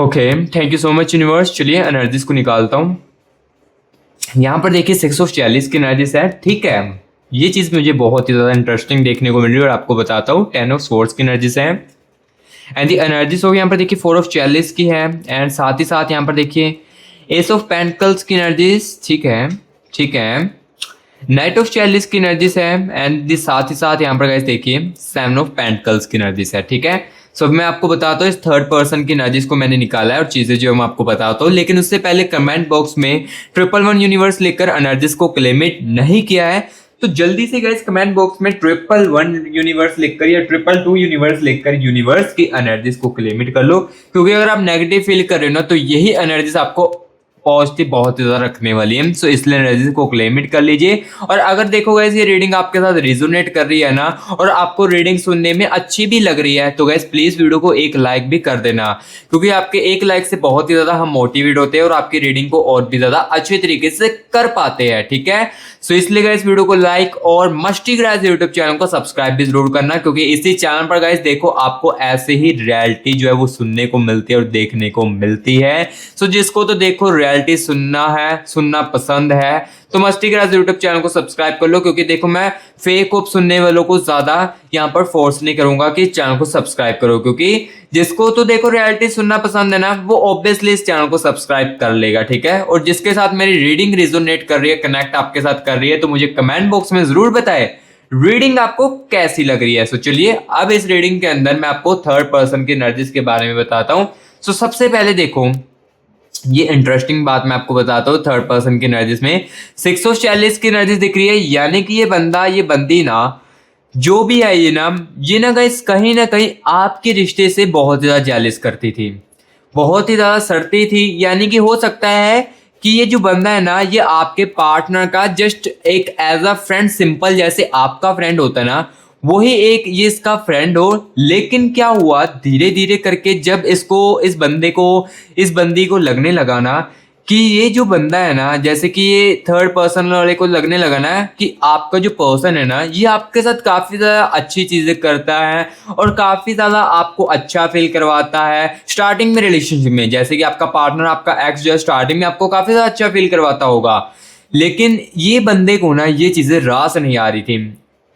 okay, thank you so much universe. चलिए एनर्जीज को निकालता हूँ। यहाँ पर देखिए 646 की एनर्जीज है, ठीक है। ये चीज मुझे बहुत ही ज्यादा इंटरेस्टिंग देखने को मिल रही है और आपको बताता हूँ। 10 ऑफ स्वॉर्ड्स की एनर्जीज है एंड दी एनर्जीज हो यहाँ पर देखिए 4 ऑफ चैलिस की है एंड साथ ही साथ यहाँ पर देखिए एस ऑफ पेंटिकल्स की एनर्जीज, ठीक है ठीक है। नाइट ऑफ चैलिस की एनर्जीज है एंड साथ ही साथ यहाँ पर गाइस देखिए 7 ऑफ पेंटिकल्स की एनर्जीज है, ठीक है। सो मैं आपको बताता हूँ इस थर्ड पर्सन की एनर्जीज को मैंने निकाला है और चीजें जो मैं आपको बताता हूँ, लेकिन उससे पहले कमेंट बॉक्स में 111 यूनिवर्स लेकर एनर्जीज को क्लेमिट नहीं किया है तो जल्दी से गाइस कमेंट बॉक्स में 111 यूनिवर्स लिखकर या 222 यूनिवर्स लिखकर यूनिवर्स की एनर्जीज को क्लेमिट कर लो, क्योंकि अगर आप नेगेटिव फील कर रहे हो ना तो यही एनर्जीज आपको पॉजिटिव बहुत ज्यादा रखने वाली है। सो इसलिए एनर्जी को क्लेमिट कर लीजिए। और अगर देखो गाइस ये रीडिंग आपके साथ रिजोनेट कर रही है ना और आपको रीडिंग सुनने में अच्छी भी लग रही है तो गाइस प्लीज वीडियो को एक लाइक भी कर देना, क्योंकि आपके एक लाइक से बहुत ही ज्यादा हम मोटिवेट होते हैं और आपकी रीडिंग को और भी ज्यादा अच्छे तरीके से कर पाते हैं, ठीक है। सो इसलिए गाइस वीडियो को लाइक और मस्टी ग्राइस यूट्यूब चैनल को सब्सक्राइब भी जरूर करना, क्योंकि इसी चैनल पर गाइस देखो आपको ऐसे ही रियलिटी जो है वो सुनने को मिलती है और देखने को मिलती है। सो जिसको तो देखो रियलिटी सुनना है, सुनना पसंद है तो मस्टी ग्रास यूट्यूब चैनल को सब्सक्राइब कर लो, क्योंकि देखो मैं फेक होप सुनने वालों को ज्यादा यहाँ पर फोर्स नहीं करूंगा कि चैनल को सब्सक्राइब करो, क्योंकि जिसको तो देखो रियलिटी सुनना पसंद है ना वो ऑब्वियसली इस चैनल को सब्सक्राइब कर लेगा, ठीक है। और जिसके साथ मेरी रीडिंग रिजोनेट कर रही है, कनेक्ट आपके साथ कर रही है, तो मुझे कमेंट बॉक्स में जरूर बताए रीडिंग आपको कैसी लग रही है। सो चलिए अब इस रीडिंग के अंदर मैं आपको थर्ड पर्सन की एनर्जीज के बारे में बताता हूँ। सो सबसे पहले देखो ये इंटरेस्टिंग बात मैं आपको बताता हूँ, थर्ड पर्सन की एनर्जीज में 646 की एनर्जीज दिख रही है, यानी कि ये बंदा ये बंदी ना जो भी है ये ना गाइस कहीं ना कहीं आपके रिश्ते से बहुत ज्यादा जेलिस करती थी, बहुत ही ज्यादा सड़ती थी। यानी कि हो सकता है कि ये जो बंदा है ना ये आपके पार्टनर का जस्ट एक एज अ फ्रेंड, सिंपल जैसे आपका फ्रेंड होता है ना वही एक ये इसका फ्रेंड हो। लेकिन क्या हुआ धीरे धीरे करके जब इसको इस बंदी को लगने लगा ना कि ये जो बंदा है ना, जैसे कि ये थर्ड पर्सन वाले को लगने लगा ना कि आपका जो पर्सन है ना ये आपके साथ काफी ज्यादा अच्छी चीजें करता है और काफी ज्यादा आपको अच्छा फील करवाता है स्टार्टिंग में रिलेशनशिप में। जैसे कि आपका पार्टनर, आपका एक्स जो है स्टार्टिंग में आपको काफी ज्यादा अच्छा फील करवाता होगा, लेकिन ये बंदे को ना ये चीजें रास नहीं आ रही थी,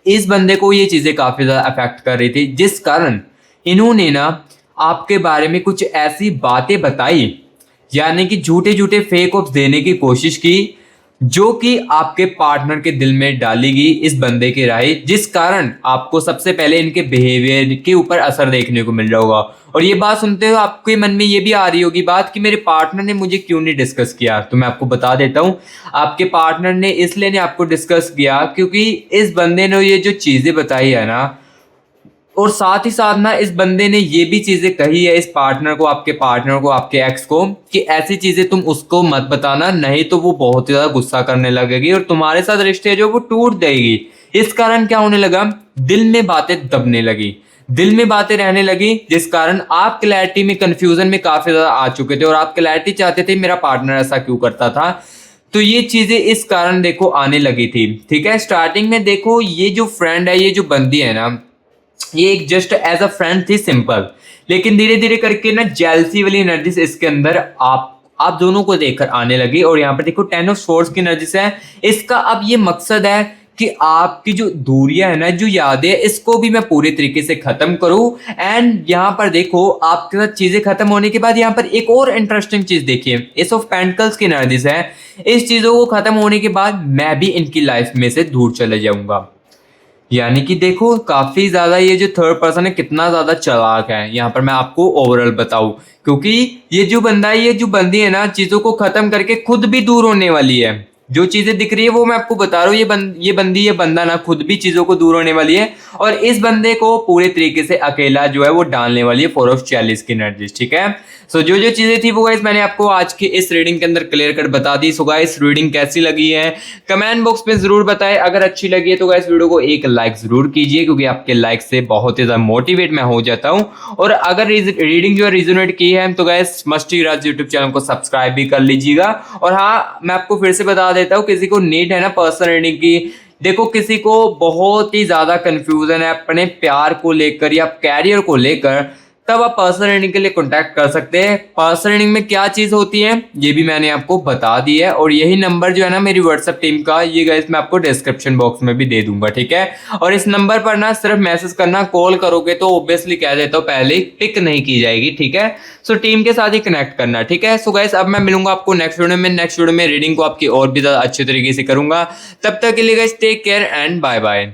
इस बंदे को ये चीजें काफी ज्यादा अफेक्ट कर रही थी, जिस कारण इन्होंने ना आपके बारे में कुछ ऐसी बातें बताई, यानी कि झूठे झूठे फेक ऑफ्स देने की कोशिश की, जो कि आपके पार्टनर के दिल में डालेगी इस बंदे की राय, जिस कारण आपको सबसे पहले इनके बिहेवियर के ऊपर असर देखने को मिल रहा होगा। और ये बात सुनते हुए आपके मन में ये भी आ रही होगी बात कि मेरे पार्टनर ने मुझे क्यों नहीं डिस्कस किया, तो मैं आपको बता देता हूँ आपके पार्टनर ने इसलिए नहीं आपको डिस्कस किया क्योंकि इस बंदे ने ये जो चीजें बताई है ना और साथ ही साथ ना इस बंदे ने ये भी चीजें कही है इस पार्टनर को, आपके पार्टनर को, आपके एक्स को, कि ऐसी चीजें तुम उसको मत बताना, नहीं तो वो बहुत ही ज्यादा गुस्सा करने लगेगी और तुम्हारे साथ रिश्ते जो वो टूट देगी। इस कारण क्या होने लगा, दिल में बातें दबने लगी, दिल में बातें रहने लगी, जिस कारण आप क्लैरिटी में, कंफ्यूजन में काफी ज्यादा आ चुके थे और आप क्लैरिटी चाहते थे मेरा पार्टनर ऐसा क्यों करता था। तो ये चीजें इस कारण देखो आने लगी थी। ठीक है, स्टार्टिंग में देखो ये जो फ्रेंड है, ये जो बंदी है ना, ये एक जस्ट एज अ फ्रेंड थी, सिंपल। लेकिन धीरे धीरे करके ना जेलसी वाली एनर्जी इसके अंदर आप दोनों को देखकर आने लगी। और यहाँ पर देखो 10 ऑफ सोर्ड्स की एनर्जी है। इसका अब ये मकसद है कि आपकी जो दूरियां है ना, जो यादें है, इसको भी मैं पूरे तरीके से खत्म करूं। एंड यहाँ पर देखो आपके साथ चीजें खत्म होने के बाद यहाँ पर एक और इंटरेस्टिंग चीज देखिए, एस ऑफ पेंटिकल्स की एनर्जी है। इस चीजों को खत्म होने के बाद मैं भी इनकी लाइफ में से दूर चले जाऊंगा। यानी कि देखो काफी ज्यादा ये जो थर्ड पर्सन है कितना ज्यादा चालाक है, यहाँ पर मैं आपको ओवरऑल बताऊं, क्योंकि ये जो बंदा है, ये जो बंदी है ना, चीजों को खत्म करके खुद भी दूर होने वाली है। जो चीजें दिख रही है वो मैं आपको बता रहा हूँ, ये बंदी, ये बंदा ना खुद भी चीजों को दूर होने वाली है और इस बंदे को पूरे तरीके से अकेला जो है वो डालने वाली है 4 ऑफ 46 की एनर्जी। ठीक है, सो जो जो चीजें थी वो गाइस मैंने आपको आज की इस रीडिंग के अंदर क्लियर कट बता दी। सो गाइस रीडिंग कैसी लगी है कमेंट बॉक्स में जरूर बताएं। अगर अच्छी लगी है तो गाइस वीडियो को एक लाइक जरूर कीजिए, क्योंकि आपके लाइक से बहुत ही ज्यादा मोटिवेट मैं हो जाता हूं। और अगर रीडिंग जो है रिजोनेट की है तो गाइस मस्ट ही राज यूट्यूब चैनल को सब्सक्राइब भी कर लीजिएगा। और हाँ, मैं आपको फिर से बता देता हूँ, किसी को नीड है ना पर्सनल रीडिंग की, देखो किसी को बहुत ही ज्यादा कंफ्यूजन है अपने प्यार को लेकर या कैरियर को लेकर, तब आप पर्सनल रीडिंग के लिए कांटेक्ट कर सकते हैं। पर्सनल रीडिंग में क्या चीज होती है ये भी मैंने आपको बता दी है, और यही नंबर जो है ना मेरी व्हाट्सएप टीम का, ये गाइस मैं आपको डिस्क्रिप्शन बॉक्स में भी दे दूंगा। ठीक है, और इस नंबर पर ना सिर्फ मैसेज करना, कॉल करोगे तो ऑब्वियसली कह देता हूँ पहले पिक नहीं की जाएगी। ठीक है, सो टीम के साथ ही कनेक्ट करना। ठीक है, सो गाइस अब मैं मिलूंगा आपको नेक्स्ट वीडियो में। नेक्स्ट वीडियो में रीडिंग को आपकी और भी ज्यादा अच्छे तरीके से करूंगा। तब तक के लिए guys take care and bye bye.